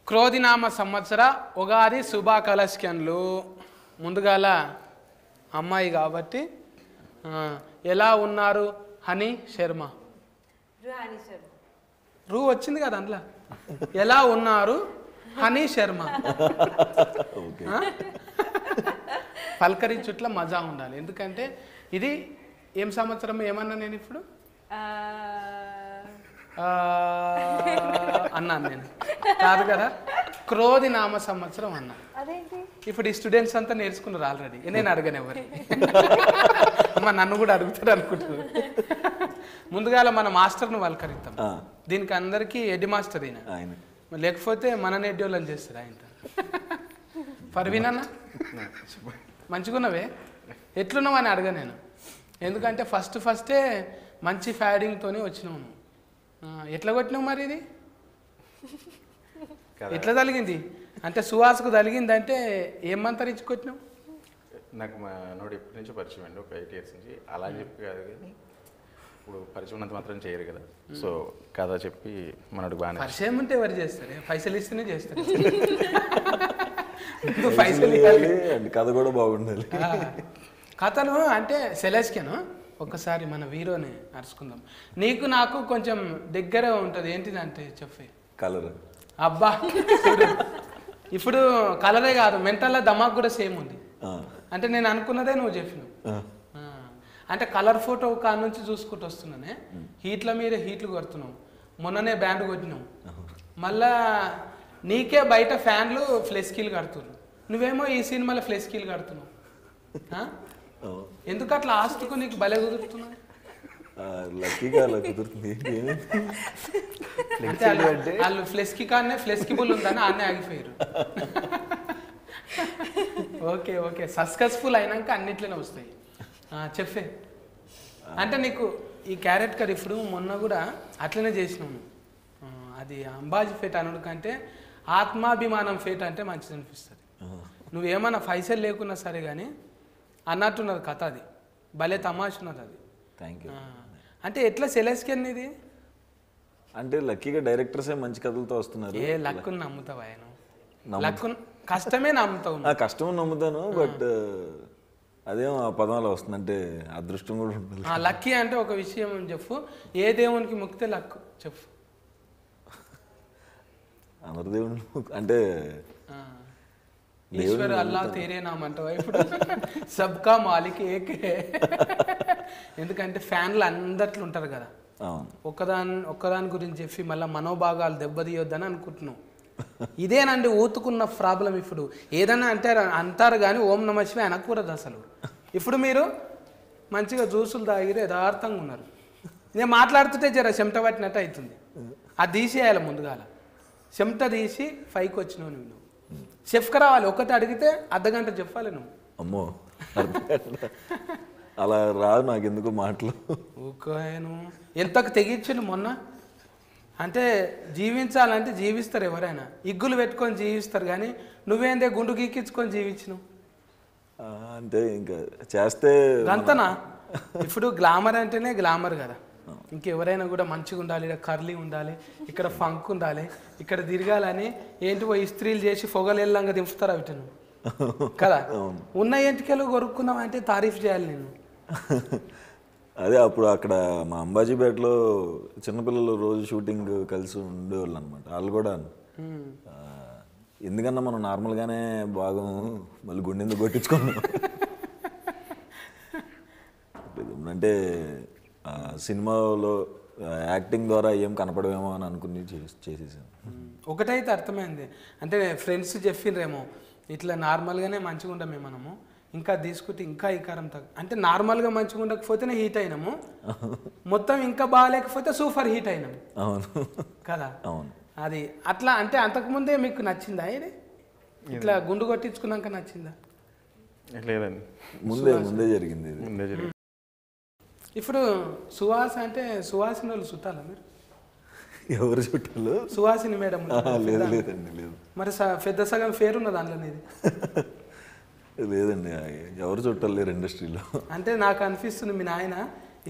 క్రోధినామ సంవత్సర ఉగాది శుభాకాంక్షలు. ముందుగాల అమ్మాయి కాబట్టి ఎలా ఉన్నారు హనీ శర్మ? రూ వచ్చింది కదా అందులో. ఎలా ఉన్నారు హనీ శర్మ? పలకరించుట్ల మజా ఉండాలి. ఎందుకంటే ఇది ఏం సంవత్సరం ఏమన్నా నేను ఇప్పుడు అన్నాను నేను కాదు కదా, క్రోధినామ సంవత్సరం అన్నా. ఇప్పుడు ఈ స్టూడెంట్స్ అంతా నేర్చుకున్నారు ఆల్రెడీ. నేను అడగను ఎవరి అమ్మ నన్ను కూడా అడుగుతారు అనుకుంటున్నారు. ముందుగా మన మాస్టర్ను పలకరిద్దాం. దీనికి అందరికీ ఎడ్డి మాస్టర్ అయినా, లేకపోతే మన ఎడ్డోళ్ళని చేస్తారు ఆయన. పర్వీన్ అన్న మంచిగున్నవే, ఎట్లున్నావు అని అడగ నేను. ఎందుకంటే ఫస్టే మంచి ఫ్యాడింగ్తోనే వచ్చినావు. ఎట్లా కొట్టినావు మరి? ఇది ఎట్లా తలిగింది అంటే సువాసకు తలిగిందంటే ఏం మంతరించి కొట్టినావు? నాకు మా నోడు ఎప్పటి నుంచో పరిచయం అండి, ఒక 8 years నుంచి. అలా చెప్పి కాదు కానీ ఇప్పుడు పరిచయం ఉన్నంత మాత్రం చేయరు కదా. సో కథ చెప్పి మనోడు బాగా పరిచయం ఉంటే ఎవరు చేస్తారు? పైసలు ఇస్తేనే చేస్తారు. పైసలు ఇవ్వాలి, కథ కూడా బాగుండాలి. కథను అంటే సెలెస్కేను ఒక్కసారి మన వీరోని అరుచుకుందాం. నీకు నాకు కొంచెం దగ్గర ఉంటుంది. ఏంటిదంటే చెప్పే కలర్. అబ్బా ఇప్పుడు కలరే కాదు, మెంటల్లో దమాక్ కూడా సేమ్ ఉంది. అంటే నేను అనుకున్నదే నువ్వు చెప్పినావు. అంటే కలర్ ఫోటో కాడ నుంచి చూసుకుంటూ వస్తున్నానే, హీట్ల మీద హీట్లు కొడుతున్నావు. మొన్ననే బ్యాండ్ కొట్టినావు. మళ్ళా నీకే బయట ఫ్యాన్లు ఫ్లెస్కీలు కడుతున్నావు. నువ్వేమో ఈ సినిమాలో ఫ్లెస్కీలు కడుతున్నావు. ఎందుకు అట్లా ఆస్తుకు నీకు భలే కుదురుతున్నావు? లక్కీగా అలా కుదురుతుంది. అంటే వాళ్ళు ఫ్లెస్కీ కానే ఫ్లెస్కిబుల్ ఉందని అన్నీ ఆగిపోయారు. ఓకే సక్సెస్ఫుల్ అయినాక అన్నిట్లోనే వస్తాయి. చెప్పే అంటే నీకు ఈ క్యారెట్ కర్రీ ఇప్పుడు మొన్న కూడా అట్లనే చేసినాము. అది అంబాజీ ఫేట్ అనుడు కంటే ఆత్మాభిమానం ఫేట్ అంటే మంచిది అనిపిస్తుంది. నువ్వేమన్నా పైసలు లేకున్నా సరే కానీ అన్నట్టున్నది కథ. అది భలే తమాషున్నది అది. Thank you. అంటే ఎట్లా సెలెస్కెన్ ఇది అంటే లక్కీగా డైరెక్టర్సే మంచి కథలతో వస్తున్నారు. ఏ లక్కుని నమ్ముతావా? ఆయన లక్కు కష్టమే నమ్ముతావు. కష్టం నమ్ముతాను, బట్ అదేమో ఆ పదంలో వస్తుంది. అంటే అదృష్టం కూడా ఉంటుంది. లక్కీ అంటే ఒక విషయం చెప్పు, ఏ దేవునికి మొక్కితే లక్కు చెప్పు. అందరు దేవుని అంటే ఈశ్వర్ అల్లా తేరే నామ్ అంటావా ఇప్పుడు? సబ్కా మాలిక్ ఏకే. ఎందుకంటే ఫ్యాన్లు అందట్లు ఉంటారు కదా, ఒక్కదాని గురించి చెప్పి మళ్ళీ మనోభాగాలు దెబ్బతీయొద్దని అనుకుంటున్నావు. ఇదేనండి ఊతుకున్న ప్రాబ్లం. ఇప్పుడు ఏదన్నా అంటారు కానీ ఓం నమ శివాయ అనకూడదు అసలు. ఇప్పుడు మీరు మంచిగా జ్యూసులు తాగిరు, యథార్థంగా ఉన్నారు. నేను మాట్లాడుతుంటే జర చెమట పట్టినట్టు అవుతుంది. అది తీసేయాలి ముందుగాల. చెమట తీసి పైకి వచ్చినావు నువ్వు. చెఫ్కి రావాలి. ఒకటి అడిగితే అర్ధగంట చెప్పాలి నువ్వు. అమ్మో అలా రాదు నాకు ఎందుకు మాటలు. ఓకేను ఎంతకు తెగించను మొన్న. అంటే జీవించాలంటే జీవిస్తారు ఎవరైనా, ఇగ్గులు పెట్టుకొని జీవిస్తారు. కానీ నువ్వేందే గుండు గీకించుకొని జీవించినావు అంటే ఇంకా చేస్తే అంతనా? ఇప్పుడు గ్లామర్ అంటేనే గ్లామర్ కదా. ఇంకెవరైనా కూడా మంచిగా ఉండాలి, ఇక్కడ కర్లీ ఉండాలి, ఇక్కడ ఫంక్ ఉండాలి, ఇక్కడ తిరగాలని ఏంటి ఇస్త్రీలు చేసి పొగలెల్లంగా దింపుతారు అవిటను కదా. ఉన్న ఎంటికలు కొరుక్కున్నావు అంటే తారీఫ్ చేయాలి నేను. అదే అప్పుడు అక్కడ మా అంబాజీపేటలో చిన్నపిల్లలు రోజు షూటింగ్ కలిసి ఉండేవాళ్ళు అనమాట. వాళ్ళు కూడా ఎందుకన్నా మనం నార్మల్గానే భాగం మళ్ళీ గుండెందుకు కొట్టించుకున్నాం. అంటే సినిమాలో యాక్టింగ్ ద్వారా ఏం కనపడమేమో అని అనుకుని చేసేసాను. ఒకటైతే అర్థమైంది, అంటే ఫ్రెండ్స్ చెప్పిండ్రేమో ఇట్లా నార్మల్గానే మంచిగా ఉండమే మనము, ఇంకా తీసుకుంటే ఇంకా ఈకారం అంటే నార్మల్గా మంచిగా ఉండకపోతేనే హీట్ అయినాము, మొత్తం ఇంకా బాగాలేకపోతే సూపర్ హీట్ అయినాము. అవును కదా. అవును. అది అట్లా. అంటే అంతకుముందే మీకు నచ్చిందా ఇది? ఇట్లా గుండు కొట్టించుకున్నాక నచ్చిందా? లేదండి, ముందే జరిగింది. ఇప్పుడు సువాస అంటే సువాసిని వాళ్ళు చుట్టాలా మీరు? ఎవరు చుట్టాలు? సువాసిని మేడం. లేదండి లేదు. మరి పెద్ద సగం పేరు ఉన్నది అందులో నీది? లేదండి, ఎవరు చుట్టాలు లేరు ఇండస్ట్రీలో. అంటే నాకు అనిపిస్తుంది మీ నాయన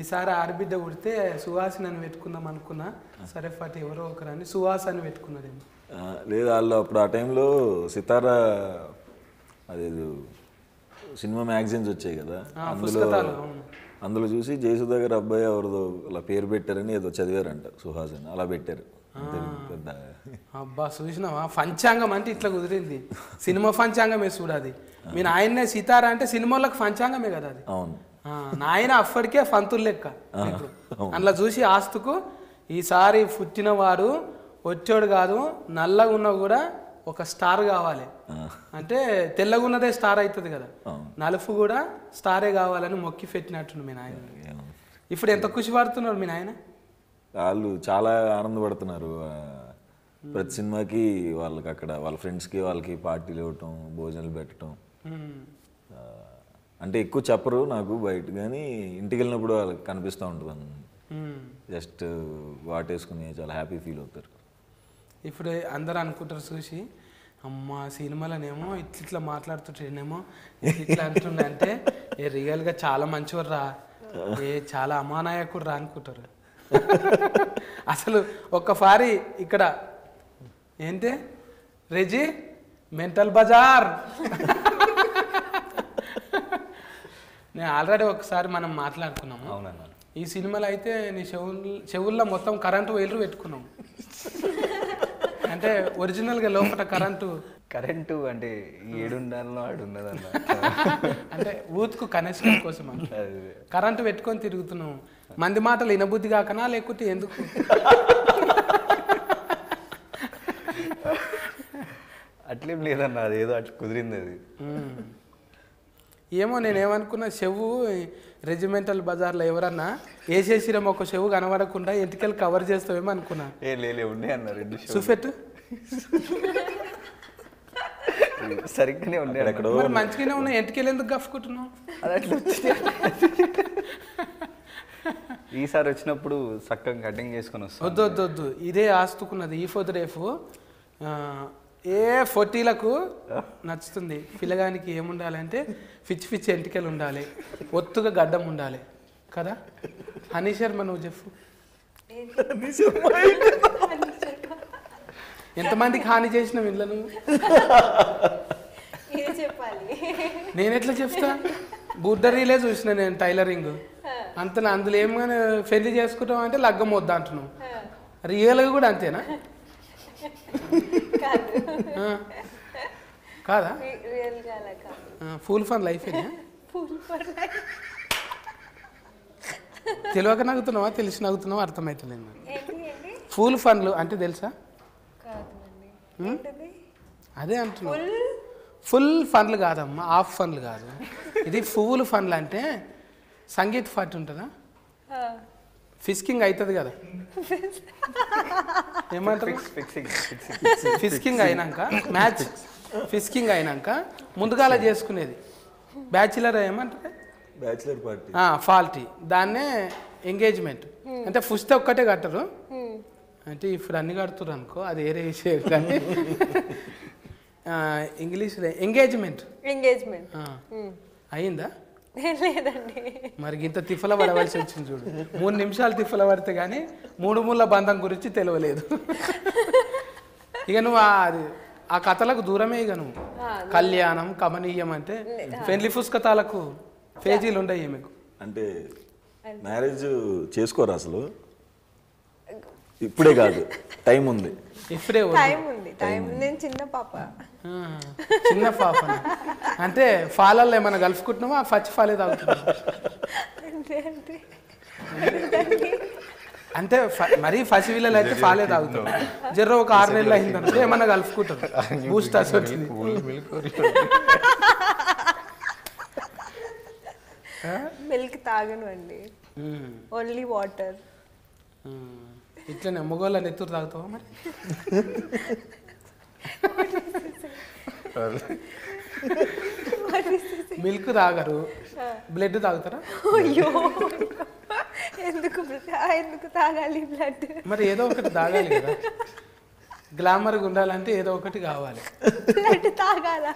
ఈసారి ఆడబిడ్డ పుడితే సువాసిని అని పెట్టుకుందాం అనుకున్నా. సరే ఫట్ ఎవరో ఒకరని సువాస అని పెట్టుకున్నదేమో. లేదు వాళ్ళు అప్పుడు ఆ టైంలో సితారా అదేదో సినిమా మ్యాగజైన్స్ వచ్చాయి కదా, అందులో చూసి జయసుధా గారు అబ్బాయి ఎవరిదో అలా పేరు పెట్టారని ఏదో చదివారంట, సుహాస్ అని, అలా పెట్టారు. పెద్ద అబ్బా చూసినావా, పంచాంగం అంటే ఇట్లా కుదిరింది. సినిమా పంచాంగమే చూడాది. మీ నాయన్నే సితారా అంటే సినిమాలకు పంచాంగమే కదా అది. అవును, నాయన అప్పటికే పంతులు లెక్క. అందులో చూసి ఆస్తుకు ఈసారి పుట్టినవాడు వచ్చాడు కాదు, నల్లగా ఉన్నా కూడా ఒక స్టార్ కావాలి అంటే తెల్లగా ఉన్నదే స్టార్ అవుతుంది కదా, నలుపు కూడా స్టారే కావాలని మొక్కి పెట్టినట్టు మీ నాయన. ఇప్పుడు ఎంత ఖుషి పడుతున్నారు మీ నాయన? వాళ్ళు చాలా ఆనందపడుతున్నారు. ప్రతి సినిమాకి వాళ్ళకి అక్కడ వాళ్ళ ఫ్రెండ్స్కి వాళ్ళకి పార్టీలు ఇవ్వటం, భోజనాలు పెట్టడం. అంటే ఎక్కువ చెప్పరు నాకు బయట, కానీ ఇంటికి వెళ్ళినప్పుడు వాళ్ళకి కనిపిస్తూ ఉంటుంది. జస్ట్ వాటేసుకుని చాలా హ్యాపీ ఫీల్ అవుతారు. ఇప్పుడు అందరూ అనుకుంటారు చూసి, అమ్మ సినిమాలోనేమో ఇట్లా మాట్లాడుతుంటేనేమో ఇట్లా అంటుండే అంటే ఏ రియల్గా చాలా మంచివారు రా, ఏ చాలా అమానాయకుడు రా అనుకుంటారు. అసలు ఒక్కసారి ఇక్కడ ఏంటి రెజీ మెంటల్ బజార్ నేను ఆల్రెడీ ఒకసారి మనం మాట్లాడుకున్నాము. అవునన్నా, ఈ సినిమాలో అయితే నీ చెవుల్లో మొత్తం కరెంటు వైర్లు పెట్టుకున్నాము. అంటే ఒరిజినల్గా లోపల కరెంటు అంటే 7 ఉండాలో 6 ఉన్నదన్న. అంటే ఊతుకు కనెక్షన్ కోసం కరెంటు పెట్టుకొని తిరుగుతున్నావు. మంది మాటలు వినబుద్ధి కాకనా లేకుంటే ఎందుకు? అట్లేం లేదన్న, అదేదో అట్లా కుదిరింది అది. ఏమో నేనేమనుకున్నా, చెవు రెజిమెంటల్ బజార్లో ఎవరన్నా వేసేసిరేమో ఒక చెవు కనబడకుండా ఎంటికలు కవర్ చేస్తావేమో అనుకున్నా. ఉన్నాయి అన్న, 2 చూపెట్టు. సరిగ్గానే ఉన్నాయి అక్కడ. మరి మంచిగానే ఉన్నాయి, ఎంటికలు ఎందుకు గఫ్కుంటున్నావు? అది అట్లా వచ్చింది. ఈసారి వచ్చినప్పుడు చక్కగా కటింగ్ చేసుకొని వస్తాం. వద్దు ఇదే ఆస్తుకున్నది. ఈ ఫోర్ రేపు ఏ 40లకు నచ్చుతుంది. పిల్లగానికి ఏముండాలంటే పిచ్చి ఎంటికలు ఉండాలి, ఒత్తుగా గడ్డం ఉండాలి కదా. హనీ శర్మ నువ్వు చెప్పు, ఎంతమందికి హాని చేసినావు ఇంట్లో నువ్వు? నేను ఎట్లా చెప్తా? బుడ్డరీలే చూసిన నేను టైలరింగ్ అంత. అందులో ఏమైనా పెళ్లి చేసుకుంటాం అంటే లగ్గం వద్దా అంటున్నావు. రియల్గా కూడా అంతేనా? కాదా? ఫుల్ ఫన్ లైఫ్ తెలియక నవ్వుతున్నావా తెలిసి నవ్వుతున్నావా అర్థమవుతలేదు. ఫుల్ ఫన్లు అంటే తెలుసా? అదే అంటున్నా. ఫుల్ ఫన్లు కాదమ్మా, హాఫ్ ఫన్లు కాదు. ఇది ఫుల్ ఫన్లు అంటే సంగీత్ పార్టీ ఉంటుందా, ఫిస్కింగ్ అవుతుంది కదా. ఏమంటారు? ఫిస్కింగ్ అయినాక మ్యాచ్ ఫిస్కింగ్ అయినాక ముందుగాల చేసుకునేది బ్యాచిలర్ ఏమంటారు? Bachelor party, party. దాన్నే ఎంగేజ్మెంట్. అంటే ఫస్ట్ ఒక్కటే కట్టరు, అంటే ఇప్పుడు అన్ని కడుతురు అనుకో, అది వేరే విషయం. కానీ ఇంగ్లీష్లో ఎంగేజ్మెంట్ అయిందా? లేదండి. మరి ఇంత తిఫల పడవలసి వచ్చింది చూడు. 3 నిమిషాలు తిఫల పడితే కానీ 3 ముళ్ళ బంధం గురించి తెలియలేదు. ఇక నువ్వు ఆ కథలకు దూరమే. ఇక నువ్వు కళ్యాణం కమనీయం అంటే పెళ్లి పుస్తకాలకు పేజీలు ఉండయి మీకు. అంటే మ్యారేజ్ చేసుకోరు అసలు? ఇప్పుడే కాదు, టైం ఉంది. ఇప్పుడే నేను చిన్న పాప. చిన్న పాప అంటే ఫాలల్లో ఏమైనా కలుపుకుంటున్నావా? పచ్చి ఫాలే తాగుతున్నావా? అంటే మరీ పసి వీళ్ళలో అయితే ఫాలే తాగుతారు. జర్ర ఒక 6 నెలలు అయిందంటే ఏమన్నా కలుపుకుంటారు. బూస్టర్స్ వచ్చింది. మిల్క్ తాగను అండి, ఓన్లీ వాటర్. ఇట్లనే మొగోళ్ళని ఎత్తురు తాగుతావా మరి? మిల్క్ తాగరు, బ్లడ్ తాగుతారా? అయ్యో, ఎందుకు తాగాలి బ్లడ్? మరి ఏదో ఒకటి తాగాలి కదా, గ్లామర్గా ఉండాలంటే ఏదో ఒకటి కావాలి. బ్లడ్ తాగాలా?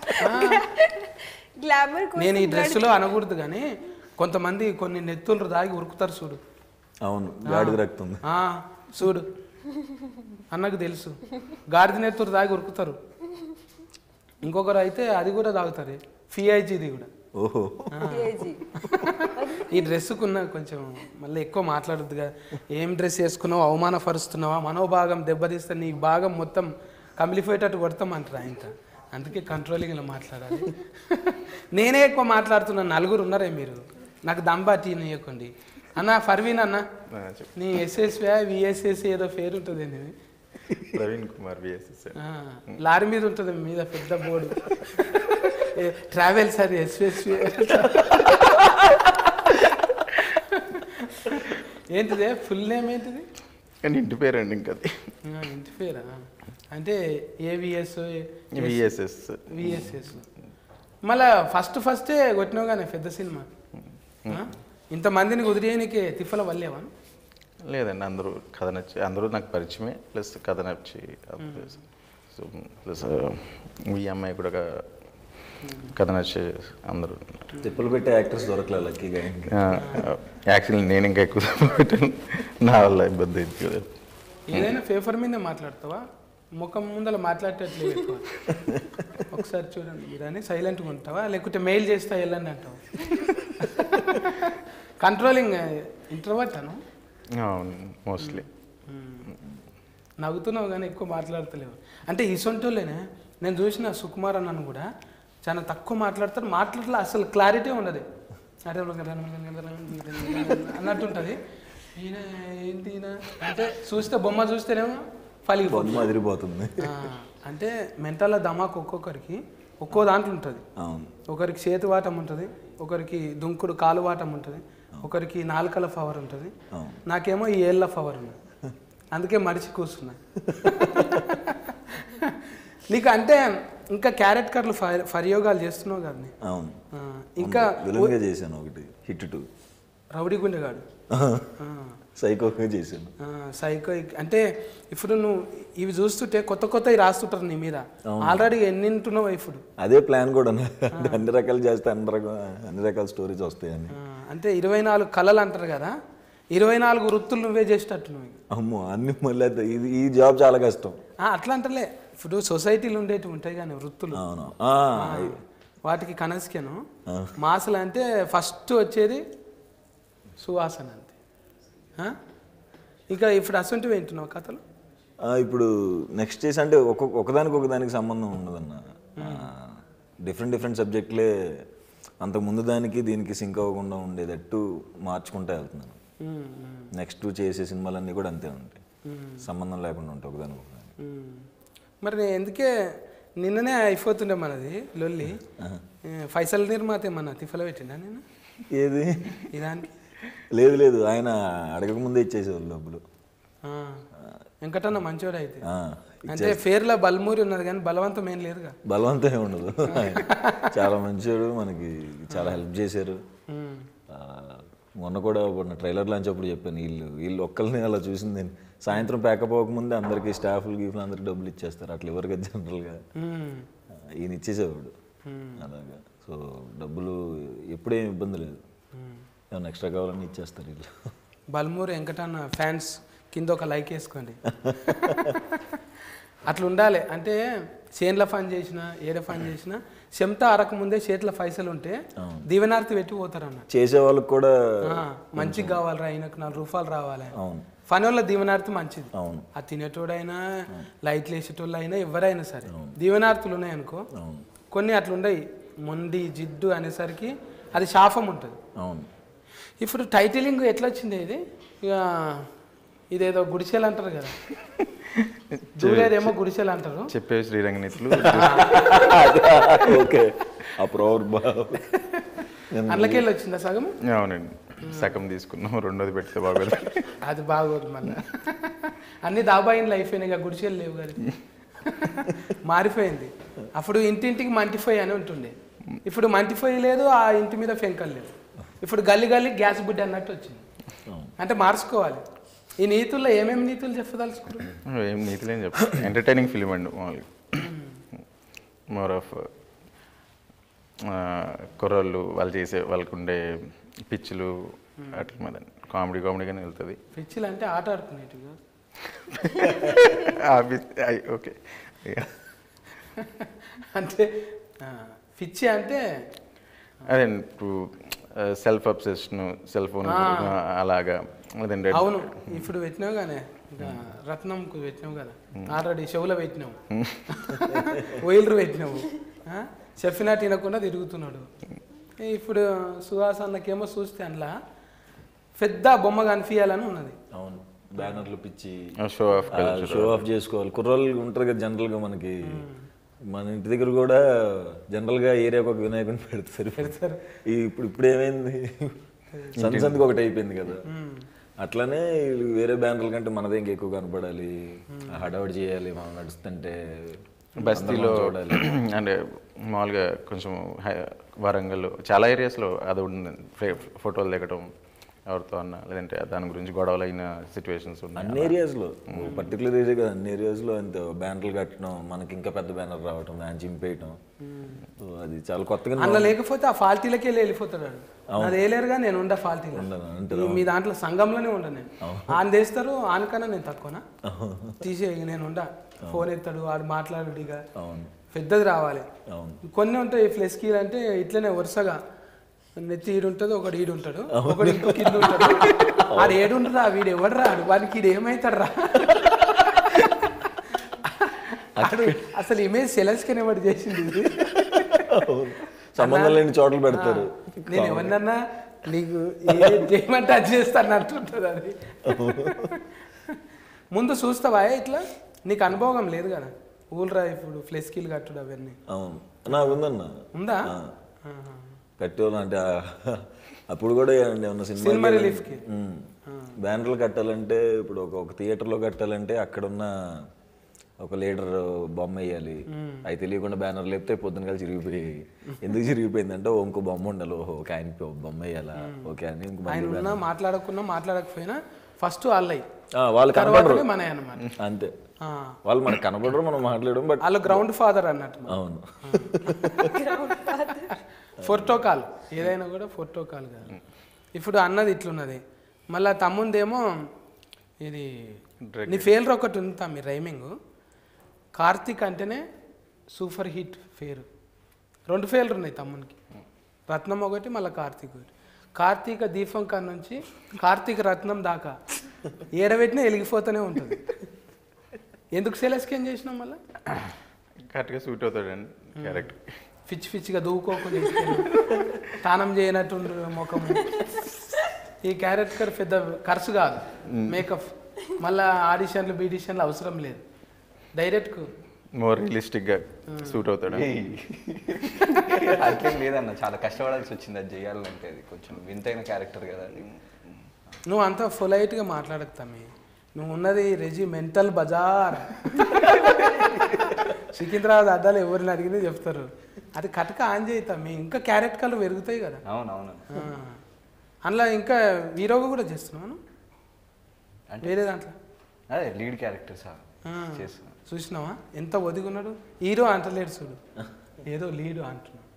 గ్లామర్. నేను ఈ డ్రెస్సులో అనకూడదు కానీ కొంతమంది కొన్ని నెత్తులు తాగి ఉరుకుతారు చూడు. అవును, గాడిద రక్తం చూడు. అన్నకు తెలుసు. గాడిద నెత్తూరు తాగి ఉరుకుతారు. ఇంకొకరు అయితే అది కూడా తాగుతారు, ఫిఐజీది కూడా. ఓహో, ఈ డ్రెస్సుకున్న కొంచెం మళ్ళీ ఎక్కువ మాట్లాడద్దుగా. ఏం డ్రెస్ వేసుకున్నావు, అవమానపరుస్తున్నావా, మనోభాగం దెబ్బతీస్తే నీ భాగం మొత్తం కమిలిపోయేటట్టు కొడతామంటారా ఇంకా. అందుకే కంట్రోలింగ్ ఇలా మాట్లాడాలి. నేనే ఎక్కువ మాట్లాడుతున్నాను, నలుగురు ఉన్నారే మీరు, నాకు దంబాటి ఇవ్వకండి. అన్న ఫర్వీన్ అన్న, నీ ఎస్ఎస్వా విఎస్ఎస్ ఏదో పేరు ఉంటుంది అండి, ప్రవీణ్ కుమార్ విఎస్ఎస్. లారీ మీద ఉంటుంది, మీద పెద్ద బోర్డు ట్రావెల్స్ అది ఎస్ఎస్వి. ఏంటిదే ఫుల్ నేమ్ ఏంటిది? కానీ ఇంటి పేరండి ఇంకా అది. ఇంటి పేరా? అంటే ఏవిఎస్ విఎస్ఎస్. విఎస్ఎస్. మళ్ళా ఫస్టే కొట్టినావు కానీ పెద్ద సినిమా. ఇంతమందిని కుదిరేయనికి తిప్పల వల్లేవా? లేదండి, అందరూ కథ నచ్చి, అందరూ నాకు పరిచయమే, ప్లస్ కథ నచ్చి, సో ప్లస్ ఈ అమ్మాయి కూడా కథ నచ్చి అందరూ. తిప్పలు పెట్టే యాక్టర్స్ దొరకలే లక్కీగా. యాక్చువల్లీ నేను ఇంకా ఎక్కువ పెట్టాను, నా వల్ల ఇబ్బంది అయింది కదా. ఏదైనా పేపర్ మీదే మాట్లాడతావా, ముఖం ముందర మాట్లాడేటట్లేదు ఎక్కువ? ఒకసారి చూడండి మీరు అని సైలెంట్గా ఉంటావా, లేకుంటే మెయిల్ చేస్తా వెళ్ళండి అంటావా? కంట్రోలింగ్ ఇంట్రోవర్ట్ అను మోస్ట్లీ. నవ్వుతున్నావు కానీ ఎక్కువ మాట్లాడతలేవు. అంటే ఇసొంటోళ్ళేనే నేను చూసిన సుకుమార్ అన్నను కూడా చాలా తక్కువ మాట్లాడతారు, మాట్లాడలే అసలు క్లారిటీ ఉండదు, అరే అన్నట్టుంటుంది. ఈయన ఏంటి ఈయన అంటే చూస్తే బొమ్మ చూస్తేనేమో బొమ్మ అదిరిపోతుంది. అంటే మెంటల్ ధమాక్ ఒక్కొక్కరికి ఒక్కో దాంట్లో ఉంటుంది. ఒకరికి చేతి వాటం ఉంటుంది, ఒకరికి దుంకుడు కాలు వాటం ఉంటుంది, ఒకరికి నాలుకల పవర్ ఉంటుంది, నాకేమో ఈ ఏళ్ళ పవర్ ఉంది. అందుకే మడిచి కూర్చున్నా. నీకు అంటే ఇంకా క్యారెట్ కర్లు ప్రయోగాలు చేస్తున్నావు కదా. అవును, ఇంకా చేశాను ఒకటి హిట్ 2 రౌడీ గుండెగాడు, సైకోగా చేశాను. సైకో అంటే ఇప్పుడు నువ్వు ఇవి చూస్తుంటే కొత్త కొత్తవి రాస్తుంటారు నీ మీద. ఆల్రెడీ ఎన్ని ఉంటున్నావు ఇప్పుడు? అదే ప్లాన్ కూడా, అన్ని రకాలు చేస్తే అన్ని రకాల స్టోరీస్ వస్తాయని. అంటే 24 కళలు అంటారు కదా, 24 వృత్తులు నువ్వే చేసేటట్టు నువ్వు. అమ్మో, అన్ని మళ్ళీ ఈ జాబ్ చాలా కష్టం. అట్లా అంటలే, ఇప్పుడు సొసైటీలు ఉండేటివి ఉంటాయి కానీ వృత్తులు, వాటికి కనస్కెను మాసలు అంటే ఫస్ట్ వచ్చేది సువాసన అంతే. ఇంకా ఇప్పుడు అసంటివి వింటున్నావు కథలు? ఇప్పుడు నెక్స్ట్ చేసి అంటే ఒకదానికి సంబంధం ఉండదన్న, డిఫరెంట్ సబ్జెక్టులే అంతకు ముందు దానికి దీనికి సింక్ అవ్వకుండా ఉండేటట్టు మార్చుకుంటూ వెళ్తున్నాను. నెక్స్ట్ చేసే సినిమాలన్నీ కూడా అంతే ఉంటాయి, సంబంధం లేకుండా ఉంటాయి ఒకదానికి. మరి ఎందుకే నిన్ననే అయిపోతుండే మనది లొల్లి, ఫైసల్ నిర్మాత ఏమన్నా తిఫల పెట్టిండా నేను? ఏది ఇదానికి? లేదు, ఆయన అడగకముందే ఇచ్చేసేవాళ్ళు డబ్బులు. వెంకటన్న మంచోడు అయితే. అంటే పేర్లో బల్మూరి ఉన్నది కానీ బలవంతం ఏం లేదుగా. బలవంతం ఏమి ఉండదు, చాలా మంచోడు, మనకి చాలా హెల్ప్ చేశారు. మొన్న కూడా ట్రైలర్ లాంచ్ అప్పుడు చెప్పాను, వీళ్ళు ఒక్కరిని అలా చూసింది నేను. సాయంత్రం ప్యాకప్ అవ్వకముందే అందరికి స్టాఫ్లు గీఫ్లు అందరికి డబ్బులు ఇచ్చేస్తారు, అట్లా ఎవరికి జనరల్గా ఈయన ఇచ్చేసేవాడు అలాగా. సో డబ్బులు ఎప్పుడేం ఇబ్బంది లేదు, ఏమైనా ఎక్స్ట్రా కావాలని ఇచ్చేస్తారు వీళ్ళు. బల్మూరి వెంకటన్న ఫ్యాన్స్ కింద ఒక లైక్ వేసుకోండి. అట్లా ఉండాలి. అంటే చేన్ల పని చేసినా ఏడ పని చేసినా చెమట అరకముందే చేతిలో పైసలు ఉంటే దీవెనార్తి పెట్టి పోతారన్న. చేసే వాళ్ళకి కూడా మంచిగా కావాలరా, ఆయనకు 4 రూపాయలు రావాలి. పని వాళ్ళ దీవెనార్తి మంచిది. ఆ తినేటోడైనా లైట్లు వేసేటోళ్ళు అయినా ఎవరైనా సరే దీవెనార్తులు ఉన్నాయనుకో. కొన్ని అట్లుండయి, మొండి జిడ్డు అనేసరికి అది శాపం ఉంటుంది. ఇప్పుడు టైటిలింగ్ ఎట్లా వచ్చింది ఇది? ఇక ఇదేదో గుడిసెలు అంటారు కదా, జూలేదేమో గుడిసెలు అంటారు, చెప్పే శ్రీరంగనీతులు. అందులోకెళ్ళి వచ్చిందా సగం? అవునండి, సగం తీసుకున్నాం, రెండోది పెడితే బాగోదు. అది బాగోదు మళ్ళీ. అన్ని దాబాయిన్లు అయిపోయినాయి, ఇక గుడిసెలు లేవు కానీ మారిపోయింది. అప్పుడు ఇంటింటికి మంటిపోయి అని ఉంటుండే, ఇప్పుడు మంటిపోయి లేదు, ఆ ఇంటి మీద పెంకలు లేదు. ఇప్పుడు గల్లి గ్యాస్ బుడ్డి అన్నట్టు వచ్చింది. అంటే మార్చుకోవాలి. ఈ నీతుల్లో ఏమేమి నీతులు చెప్పదలుచుకున్నారు? ఏం నీతులు ఏం చెప్పాలి, ఎంటర్టైనింగ్ ఫిలిం అండి మామూలుగా. మోర్ ఆఫ్ కుర్రోళ్ళు వాళ్ళు చేసే వాళ్ళకు ఉండే పిచ్చులు అట్ల మీద కామెడీగానే వెళ్తుంది. పిచ్చులు అంటే ఆట ఆడుకునేటివి, ఓకే. అంటే పిచ్చి అంటే అదే ఇప్పుడు సెల్ఫ్ అబ్సెషన్, సెల్ ఫోన్ అలాగా. లేదంటే అవును, ఇప్పుడు పెట్టినావు కానీ ఇంకా రత్నంకు పెట్టినావు కదా, ఆల్రెడీ చెవులో పెట్టినావు, వైలర్ పెట్టినావు, చెప్పినా తినకుండా తిరుగుతున్నాడు. ఇప్పుడు సుహాస్ అన్నకేమో చూస్తే అందులో పెద్ద బొమ్మ కనిపించాలని ఉన్నది. అవును, బ్యానర్లు పిచ్చి షో ఆఫ్ చేసుకోవాలి. కుర్రోళ్ళు ఉంటారు కదా జనరల్గా, మనకి మన ఇంటి దగ్గర కూడా జనరల్గా ఏరియాకి ఒక వినాయకుడిని పెడతారు. ఇప్పుడు ఏమైంది, సందుకు ఒకటి అయిపోయింది కదా. అట్లానే వేరే బ్యానర్ల కంటే మనదే ఇంకా ఎక్కువ కనపడాలి, హడావుడి చేయాలి, మనం నడుస్తుంటే బస్తీలో అంటే మామూలుగా కొంచెం వరంగల్ చాలా ఏరియాస్లో అది ఉంటుంది, ఫోటోలు దిగటం ఎవరితో అన్నా, లేదంటే దాని గురించి గొడవలు అయిన సిచ్యువేషన్స్ ఉన్నాయి. అన్ని ఏరియాస్లో, పర్టికులర్ ఏరియా కదా, అన్ని ఏరియాస్లో అంత బ్యానర్లు కట్టడం, మనకి ఇంకా పెద్ద బ్యానర్ రావటం, దాన్ని చింపేయటం, అది చాలా కొత్తగా. అందులో లేకపోతే ఆ ఫాల్టీలకి వెళ్ళిపోతాడు. అది వేయలేరుగా, నేను ఉండ ఫాల్టీలో, మీ దాంట్లో సంఘంలోనే ఉండ నేను. ఆయన తీస్తారు, ఆయనకన్నా నేను తక్కువనా తీసే, నేను ఉండ. ఫోన్ ఎత్తాడు, వాడు మాట్లాడు, ఇక పెద్దది రావాలి. కొన్ని ఉంటాయి ఫ్లెస్కీలు అంటే ఇట్లనే వరుసగా నెత్తి ఈడు ఉంటుంది, ఒకడు ఈడు ఉంటాడు, ఒకడు ఇంకో కింద ఉంటాడు. ఆడు ఏడుండరా, వీడు ఎవడు రాడు, వాడికి ఈడు ఏమవుతాడు రా. అసలు ఇమేజ్ సెలెన్స్కనే వాడు చేసింది ఇది. సంబంధం లేని చోట్ల పెడతారు. నేను ఎవరినన్నా నీకు చేయమంటే అది చేస్తాను అంటుంటుంది అది. ముందు చూస్తావా ఇట్లా, నీకు అనుభవం లేదు కదా ఊళ్ళరా ఇప్పుడు ఫ్లెస్కీలు కట్టుడు అవన్నీ? అవును, నాకు ఉందన్న. ఉందా? కట్టేవాళ్ళు అంటే అప్పుడు కూడా ఏమన్నా సినిమా రిలీఫ్కి బ్యానర్లు కట్టాలంటే, ఇప్పుడు ఒక థియేటర్లో కట్టాలంటే అక్కడున్న ఒక లీడర్ బొమ్మ వేయాలి. అవి తెలియకుండా బ్యానర్ లేపితే పొద్దున కలిసి చిరిగిపోయాయి. ఎందుకు చిరిగిపోయింది అంటే ఇంకో బొమ్మ ఉండాలి, ఓకే ఆయన బొమ్మ వేయాలా, ఓకే అని ఆయన మాట్లాడకున్నా మాట్లాడకపోయినా ఫస్ట్ వాళ్ళవి, వాళ్ళు కనపడరు మన అన్నమాట. అంతే, వాళ్ళు మనకు కనపడరు, మనం మాట్లాడడం, బట్ వాళ్ళు గ్రౌండ్ ఫాదర్ అన్నట్టు. అవును, ఫోటోకాల్ ఏదైనా కూడా ఫోటోకాల్ కాదు. ఇప్పుడు అన్నది ఇట్లున్నది, మళ్ళీ తమ్ముందేమో ఇది నీ ఫెయిల్ర్ ఒకటి ఉందా మీ రైమింగ్. కార్తీక్ అంటేనే సూపర్ హిట్ పేరు, 2 ఫెయిల్ర్ ఉన్నాయి తమ్మునికి, రత్నం ఒకటి మళ్ళీ కార్తీక్ ఒకటి. కార్తీక దీపం కాడ నుంచి కార్తీక రత్నం దాకా ఏడబెట్టినా వెలిగిపోతూనే ఉంటుంది. ఎందుకు సెలెస్కేం చేసినాం మళ్ళీ? కరెక్ట్గా సూట్ అవుతాడండి క్యారెక్టర్. పిచ్చిగా దూకోకుండా స్నానం చేయనట్టు ముఖము. ఈ క్యారెక్టర్ పెద్ద ఖర్చు కాదు, మేకప్, మళ్ళీ ఆడిషన్లు బీడిషన్లు అవసరం లేదు, డైరెక్ట్ మోర్ రియలిస్టిక్గా సూట్ అవుతాడు. అట్లేం లేదన్న, చాలా కష్టపడాల్సి వచ్చింది అది చేయాలంటే. అది కొంచెం వింతైన క్యారెక్టర్ కదా అది. నువ్వు అంతా పొలైట్గా మాట్లాడతామే, నువ్వు ఉన్నది రెజిమెంటల్ బజార్. సికింద్రాబాద్ అడ్డాలు ఎవరిని అడిగితే చెప్తారు, అది కటక ఆన్ చేస్తామే, ఇంకా క్యారెక్టర్లు పెరుగుతాయి కదా. అవునవును, అందులో ఇంకా హీరోగా కూడా చేస్తున్నాను వేరే దాంట్లో. అదే లీడ్ క్యారెక్టర్ సార్ చేస్తున్నా. చూసినావా ఎంత ఒదిగున్నాడు, హీరో అంటలేడు చూడు, ఏదో లీడు అంటున్నాడు.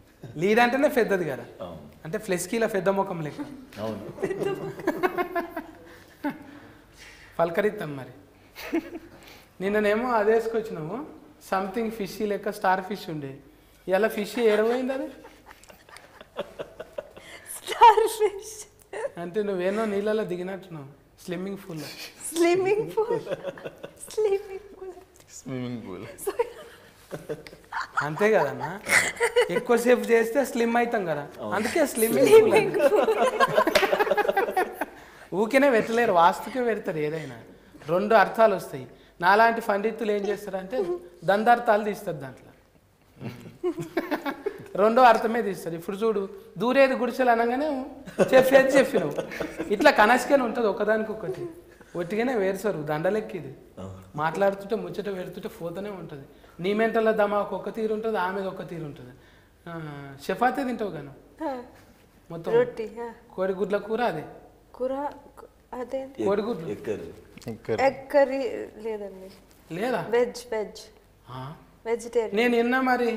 లీడ్ అంటేనే పెద్దది కదా, అంటే ఫ్లెస్కీల పెద్ద ముఖం లెక్క. అవును, పలకరిద్దాం మరి. నిన్ననేమో అది వేసుకొచ్చినాము, సంథింగ్ ఫిష్ లెక్క, స్టార్ ఫిష్ ఉండే, ఇలా ఫిష్ ఏడపోయింది అది. స్టార్ ఫిష్ అంటే నువ్వేనో నీళ్ళలో దిగినట్టున్నావు, swimming pool. Swimming pool, swimming pool, swimming pool. అంతే కదన్నా, ఎక్కువసేపు చేస్తే స్లిమ్ అవుతాం కదా, అందుకే స్లిమ్మింగ్ పూల్. ఊరికేనే పెట్టలేరు, వాస్తుకే పెడతారు. ఏదైనా 2 అర్థాలు వస్తాయి. నాలాంటి పండితులు ఏం చేస్తారంటే దందార్థాలు తీస్తారు, దాంట్లో 2వ అర్థమే తీస్తారు. ఇప్పుడు చూడు, దూరేది గుడిసెలు అనగానే చెప్పినావు, ఇట్లా కనెక్షన్ ఉంటుంది ఒకదానికొకటి, ఒట్టిగానే వేరుసారు దండలెక్కి. ఇది మాట్లాడుతుంటే ముచ్చట పెడుతుంటే పోతూనే ఉంటుంది. నీ మెంటల దమాకు ఒక తీరు ఉంటుంది, ఆమెది ఒక తీరు ఉంటుంది. చపాతీ తింటావు గాను మొత్తం, కోడిగుడ్ల కూర, అదే కూర, అదేంటి కోడిగుడ్లు, ఎగ్ కర్రీ లేదండి, లేదా వెజ్ వెజిటేరియన్. నేను విన్నా మరి,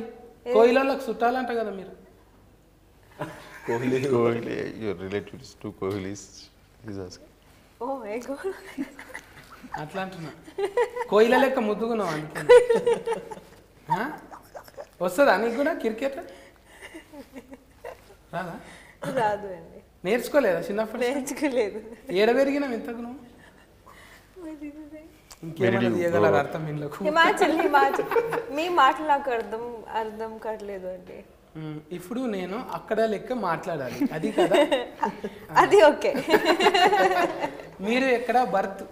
కోయిలలోకి చుట్టాలంట కదా మీరు. Kohli, your relatives to Kohli's. Oh my God. అట్లా అంటున్నా. కోయిల లెక్క ముద్దుకున్నావు అందుకే. వస్తుందా నీకు కూడా క్రికెట్? రాదా? రాదు అండి. నేర్చుకోలేదా చిన్నప్పుడు? నేర్చుకోలేదు. ఏడ పెరిగినావు ఇంతకు నువ్వు? ఇంకేమైనా తీయగలరు అర్థం ఇంట్లోకు? హిమాచల్ మీ మాటలు నాకు అర్థం కావట్లేదు అండి. ఇప్పుడు నేను అక్కడ లెక్క మాట్లాడాలి, అది కదా? అది ఓకే. మీరు ఎక్కడ బర్త్,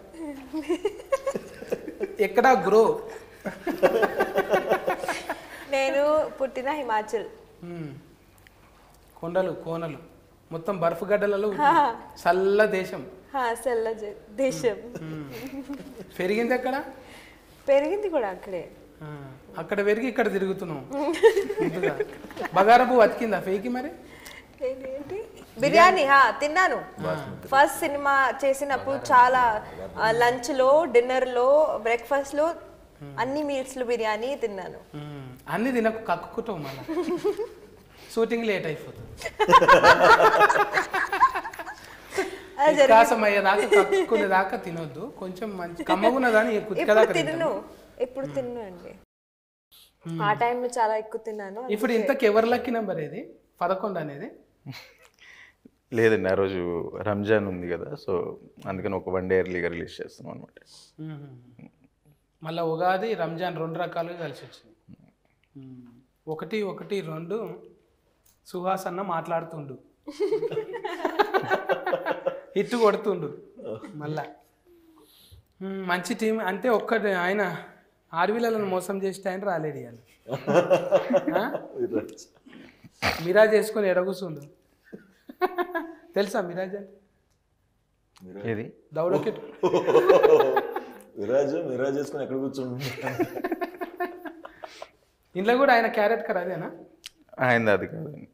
ఎక్కడ గ్రో? నేను పుట్టిన హిమాచల్. కొండలు కోనలు మొత్తం బర్ఫ్ గడ్డలలో చల్ల దేశం. చల్ల దేశం. పెరిగింది ఎక్కడ? పెరిగింది కూడా అక్కడే. అక్కడ పెరిగి ఇక్కడ తిరుగుతున్నావు. బగారపు బతికిందా ఫేకి మరి? ఏంటి బిర్యానీ తిన్నాను. ఫస్ట్ సినిమా చేసినప్పుడు చాలా లంచ్ లో, డిన్నర్ లో, బ్రేక్ఫాస్ట్ లో, అన్ని మీల్స్ లో బిర్యానీ తిన్నాను. అన్ని తినకు, కక్కుకుంటావు మళ్ళీ. షూటింగ్ లేట్ అయిపోతుంది. వికాసం అయ్యేదాకా కక్కునేదాకా తినొద్దు. కొంచెం మంచి కమ్మగున్నదాని తిన్ను. ఇప్పుడు తిన్ను అండి. ఆ టైంలో చాలా ఎక్కువ తిన్నాను. ఇప్పుడు ఇంతకు ఎవరు లక్కీ నెంబర్ ఏది? 11 అనేది లేదండి, ఆ రోజు రంజాన్ ఉంది కదా, సో అందుకని ఒక 1 డే ఎర్లీగా రిలీజ్ చేస్తాం అనమాట. మళ్ళీ ఉగాది రంజాన్ 2 రకాలుగా కలిసి వచ్చింది. 1-1-2 సుహాస్ అన్న మాట్లాడుతుండు, హిట్ కొడుతుండు మళ్ళా. మంచి టీం అంటే ఒక్కటి ఆయన ఆర్వీలను మోసం చేస్తే ఆయన రాలేడు. ఇవాళ మిరాజ్ చేసుకొని ఎడగూసుండు. తెలుసా మిరాజ్ అంటే? ఏది? దౌడకెట్. మిరాజ్ చేసుకొని ఎక్కడ కూర్చుండు? ఇంట్లో కూడా ఆయన క్యారెట్ కర్ అదేనా? ఆయన అది కాదండి,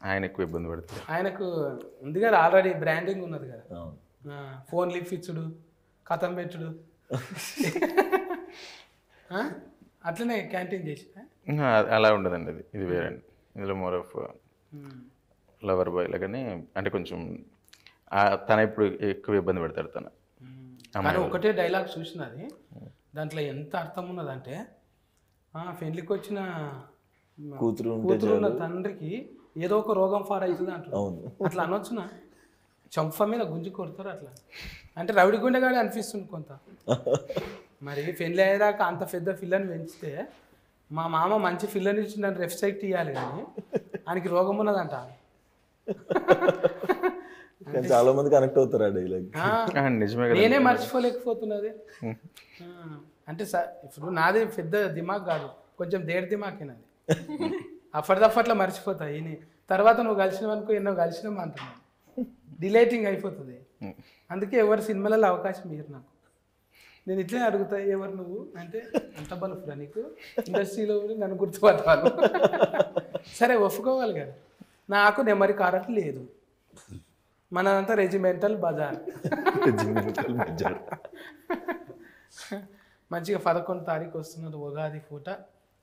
ఆయన ఎక్కువ ఇబ్బంది పడుతుంది. ఆయనకు ఉంది కదా ఆల్రెడీ బ్రాండింగ్ ఉన్నది కదా. ఫోన్ లిఫ్ట్ ఇచ్చుడు, కథం పెట్టుడు, అట్లనే క్యాంటీన్ చేసి అలా ఉండదండి. అది ఇది వేరే. ఇందులో మోర్ ఆఫ్ లవర్ బాయ్ లాగానే, అంటే కొంచెం తన ఇప్పుడు ఎక్కువ ఇబ్బంది పెడతాడు తన. కానీ ఒకటే డైలాగ్ చూసినది, దాంట్లో ఎంత అర్థం ఉన్నదంటే, పెళ్లికి వచ్చిన కూతురు ఉన్న తండ్రికి ఏదో ఒక రోగం ఫార్ అవుతుంది అంటారు. అట్లా అనొచ్చునా? చంప మీద గుంజి కొడతారు అట్లా. అంటే రవిడి గుండెగాడే అనిపిస్తుంది కొంత. మరి పెళ్ళి అయ్యేదాకా అంత పెద్ద పిల్లని పెంచితే, మా మామ మంచి పిల్లని ఇచ్చి నన్ను రెస్పెక్ట్ ఇవ్వాలి, కానీ ఆయనకి రోగం ఉన్నదంట. చాలా మంది కనెక్ట్ అవుతారు ఆ డైలాగ్. నేనే మర్చిపోలేకపోతున్నది. అంటే ఇప్పుడు నాది పెద్ద దిమాగ్ కాదు, కొంచెం దేడి దిమాగే నాది. అప్పటిదప్పట్లో మర్చిపోతాయి. తర్వాత నువ్వు కలిసినావు అనుకో, ఎన్నో కలిసినావు అంటున్నావు, డిలేటింగ్ అయిపోతుంది. అందుకే ఎవరు సినిమాలలో అవకాశం ఇయ్యరు నాకు. నేను ఇట్లే అడుగుతా, ఎవరు నువ్వు అంటే, అంత బలుపురా నీకు ఇండస్ట్రీలో నన్ను గుర్తుపట్టాను. సరే ఒప్పుకోవాలి కదా, నాకు నెమ్మది కారట్ లేదు, మనదంతా రెజిమెంటల్ బజార్. మంచిగా 11 తారీఖు వస్తున్నది ఉగాది పూట.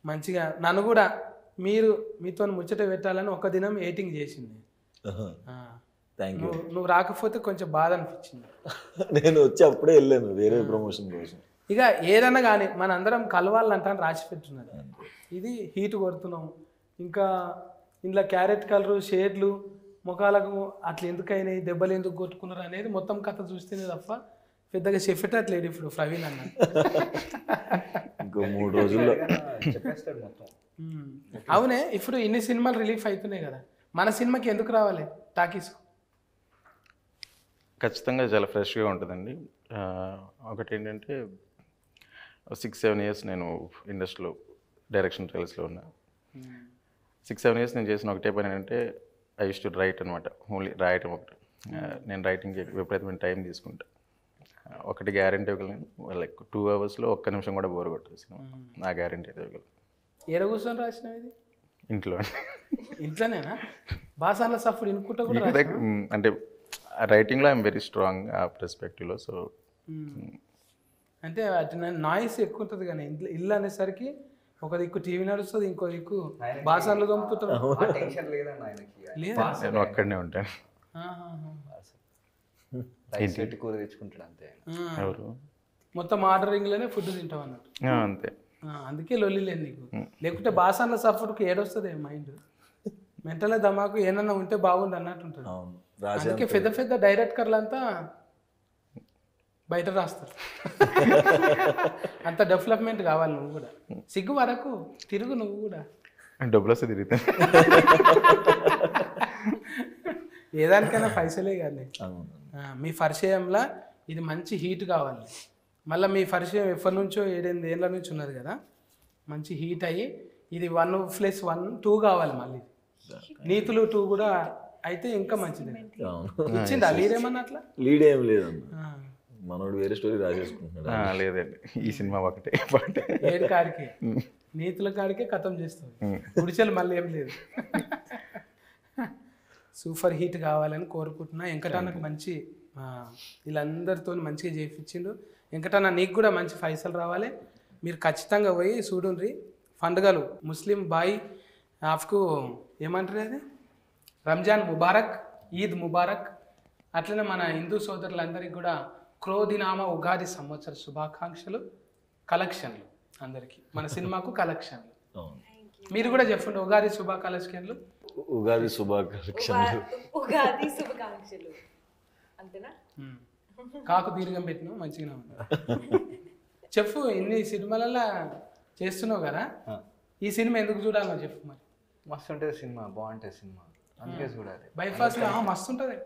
మంచిగా నన్ను కూడా మీతో ముచ్చట పెట్టాలని ఒక దినం ఎయిటింగ్ చేసింది. నువ్వు రాకపోతే కొంచెం బాధ అనిపించింది. నేను వచ్చి అప్పుడే వెళ్ళాను వేరే ప్రమోషన్ కోసం. ఇక ఏదన్నా కానీ మన అందరం కలవాలంటాను రాసి పెట్టున్నది. ఇది హీట్ కొడుతున్నాం, ఇంకా ఇంట్లో క్యారెట్ కలరు, షేడ్లు, ముఖాలకు అట్లా ఎందుకైనాయి, దెబ్బలు ఎందుకు కొట్టుకున్నారు అనేది మొత్తం కథ చూస్తేనే తప్ప పెద్దగా చెప్పేటట్లేడు ఇప్పుడు ప్రవీణ్ అన్న. ఇంకో 3 రోజుల్లో చెప్పేస్తాడు మొత్తం. అవునే, ఇప్పుడు ఇన్ని సినిమాలు రిలీఫ్ అవుతున్నాయి కదా, మన సినిమాకి ఎందుకు రావాలి టాకీస్? ఖచ్చితంగా చాలా ఫ్రెష్గా ఉంటుందండి. ఒకటి ఏంటంటే 6-7 ఇయర్స్ నేను ఇండస్ట్రీలో డైరెక్షన్ ట్రయల్స్లో ఉన్నా. 6-7 ఇయర్స్ నేను చేసిన ఒకటే పని ఏంటంటే, ఐ యూస్ టు రైట్ అనమాట. ఓన్లీ రాయటం ఒకటి. నేను రైటింగ్కి విపరీతమైన టైం తీసుకుంటా. ఒకటి గ్యారంటీ ఇవ్వగలను, లైక్ 2 అవర్స్లో ఒక్క నిమిషం కూడా బోర్ కొట్టేసి నా గ్యారంటీ అయితే ఇవ్వగలను. ఏడ కూర్చొని రాసినావు ఇది? ఇంట్లో. ఇంట్లోనేనా? బాసాల సఫర్ ఇనుకుంటా కూడా అంటే రైటింగ్లో ఐఎమ్ వెరీ స్ట్రాంగ్ ఆ పర్స్పెక్టివ్లో. సో అంటే నాయిస్ ఎక్కువ ఉంటుంది, కానీ ఇల్లు అనేసరికి ఒక దిక్కు టీవీ నడుస్తుంది, ఇంకో దిక్కు బాసాలు దొంపుతుంటారు. టెన్షన్ లేదన్న ఆయనకి. లేదా? నేను అక్కడనే ఉంటాను. రైస్ పెట్టి కూర తెచ్చుకుంటాడు అంతే ఆయన. ఎవరు మొత్తం ఆర్డరింగ్లోనే ఫుడ్ తింటావు అన్నట్టు. అంతే. అందుకే లొల్లి లేదు నీకు. లేకుంటే బాసాన్ల సఫర్కి ఏడొస్తుంది మైండ్, మెంటల్ దమాకు ఏమన్నా ఉంటే బాగుండు అన్నట్టు ఉంటుంది. అవును రాసే అందుకే పెద్ద పెద్ద డైరెక్టర్లు అంతా బయట రాస్తారు. అంత డెవలప్మెంట్ కావాలి. నువ్వు కూడా సిగ్గు వరకు తిరుగు, నువ్వు కూడా డబ్బులు వస్తే తిరుగుతాను. ఏదానికైనా పైసలే కానీ. అవును. మీ పరిచయంలో ఇది మంచి హీట్ కావాలి. మళ్ళీ మీ పరిచయం ఎప్పటి నుంచో 7-8 ఏళ్ళ నుంచి ఉన్నది కదా, మంచి హీట్ అయ్యి ఇది 1+1 2 కావాలి. మళ్ళీ నీతులు 2 కూడా అయితే ఇంకా మంచిది. అవును. ఇచ్చిందా లీడేమన్నా అట్లా? లీడ్ ఏం లేదన్న, మనోడు వేరే స్టోరీ రాసేసుకుంటున్నాడు. లేదండి, ఈ సినిమా ఒకటే పాటే. ఏడు కాడికే నీతుల కాడికే కథం చేస్తుంది. గుడిచెలు మళ్ళీ ఏం లేదు. సూపర్ హిట్ కావాలని కోరుకుంటున్నా. వెంకటన్నకు మంచి వీళ్ళందరితో మంచిగా చేయించిండు. వెంకటన్న నీకు కూడా మంచి పైసలు రావాలి. మీరు ఖచ్చితంగా పోయి చూడుండ్రి. పండుగలు ముస్లిం బాయ్ ఆఫ్కు ఏమంటారు అది, రంజాన్ ముబారక్, ఈద్ ముబారక్. అట్లనే మన హిందూ సోదరులందరికీ కూడా క్రోధినామ ఉగాది సంవత్సర శుభాకాంక్షలు, కలెక్షన్లు అందరికీ, మన సినిమాకు కలెక్షన్లు. మీరు కూడా చెప్పండి ఉగాది శుభాకాంక్షలు. ఉగాది శుభాకాంక్షలు. ఉగాది శుభాకాంక్షలు అంతేనా? కాకు దీర్ఘం పెట్టినావు మంచిగా ఉంది. చెప్పు, ఇన్ని సినిమాలలో చేస్తున్నావు కదా, ఈ సినిమా ఎందుకు చూడాలో చెప్పు మరి. మస్తు ఉంటుంది సినిమా, బాగుంటుంది సినిమా, అందుకే చూడాలి. బైపాస్లో మస్తు ఉంటుంది.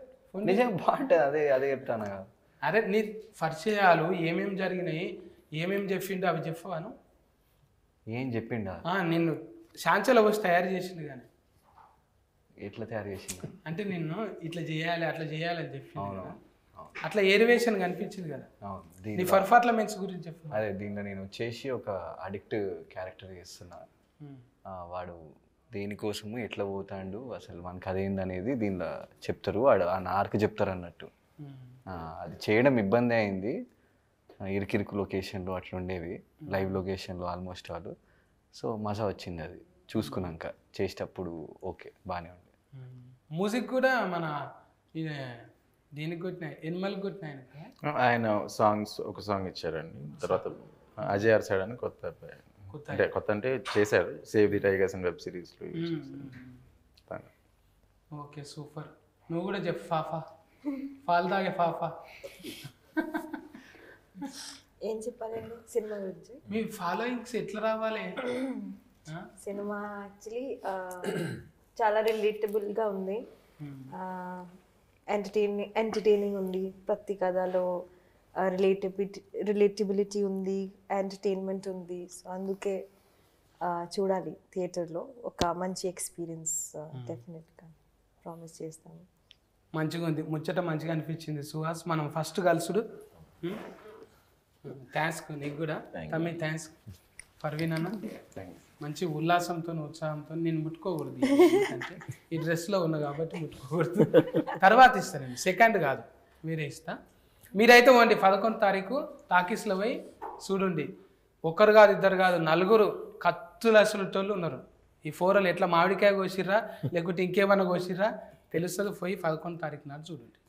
నిజంగా బాగుంటుంది, అదే చెప్తాను కదా. అరే నీ పరిచయాలు ఏమేమి జరిగినాయి, ఏమేమి చెప్పిండు అవి చెప్పవాను. ఏం చెప్పిండా? నిన్ను శాంచలో వచ్చి తయారు చేసిండు కానీ. ఎట్లా తయారు చేసిండు అంటే నిన్ను ఇట్లా చేయాలి అట్లా చేయాలి అని చెప్పిండు అవును కదా. అట్లా ఏరివేషన్ కనిపించింది కదా. అవును. నీ పర్ఫార్మెన్స్ గురించి చెప్పు. అదే దీంట్లో నేను వచ్చేసి ఒక అడిక్ట్ క్యారెక్టర్ చేస్తున్నా. వాడు దేనికోసము ఎట్లా పోతాడు, అసలు మనకు అదేందనేది దీనిలో చెప్తారు. వాడు ఆ నార్క్ చెప్తారు అన్నట్టు. అది చేయడం ఇబ్బంది అయింది, ఇరికిరికి లొకేషన్లో అట్లా ఉండేవి, లైవ్ లొకేషన్లో ఆల్మోస్ట్ వాళ్ళు. సో మజా వచ్చింది అది చూసుకున్నాక, చేసేటప్పుడు ఓకే బాగానే ఉంది. మ్యూజిక్ కూడా మన దీనికి కొట్టినాయి, ఎనిమల్కి కొట్టినాయి. ఆయన సాంగ్స్ ఒక సాంగ్ ఇచ్చారండి. తర్వాత అజయ్ ఆర్ సైడ్ అని కొత్త అంటే కొత్త అంటే చేశారు, save the tigers and web సిరీస్లో. Okay super. నువ్వు కూడా చెప్పు ఫాఫా, పాలు తాగే ఫాఫా. ఏం చెప్పాలండి సినిమా గురించి? మీ ఫాలోయింగ్స్ ఎట్లా రావాలి? సినిమా యాక్చువల్లీ చాలా రిలేటబుల్గా ఉంది, ఎంటర్టైనింగ్ ఉంది, ప్రతి కథలో రిలేటబిలిటీ ఉంది, ఎంటర్టైన్మెంట్ ఉంది. సో అందుకే చూడాలి థియేటర్లో. ఒక మంచి ఎక్స్పీరియన్స్ డెఫినెట్గా ప్రామిస్ చేస్తాము. మంచిగా ఉంది, ముచ్చట మంచిగా అనిపించింది సుహాస్. మనం ఫస్ట్ కలుసుడు. థ్యాంక్స్ నీకు కూడా తమ్మి, థ్యాంక్స్ పర్వీన్ అన్న. మంచి ఉల్లాసంతో ఉత్సాహంతో నేను ముట్టుకోకూడదు, అంటే ఈ డ్రెస్లో ఉన్నా కాబట్టి ముట్టుకోకూడదు. తర్వాత ఇస్తానండి, సెకండ్ కాదు మీరే ఇస్తా. మీరైతే ఓండి 11వ తారీఖు టాకీస్లో పోయి చూడండి. ఒక్కరు కాదు, ఇద్దరు కాదు, 4 కత్తులు అసలు ఉన్నారు. ఈ 4 ఎట్లా మామిడికాయ కోసిర్రా లేకుంటే ఇంకేమన్నా కోసిర్రా తెలుస్తుంది. పోయి 11వ తారీఖు నాడు చూడండి.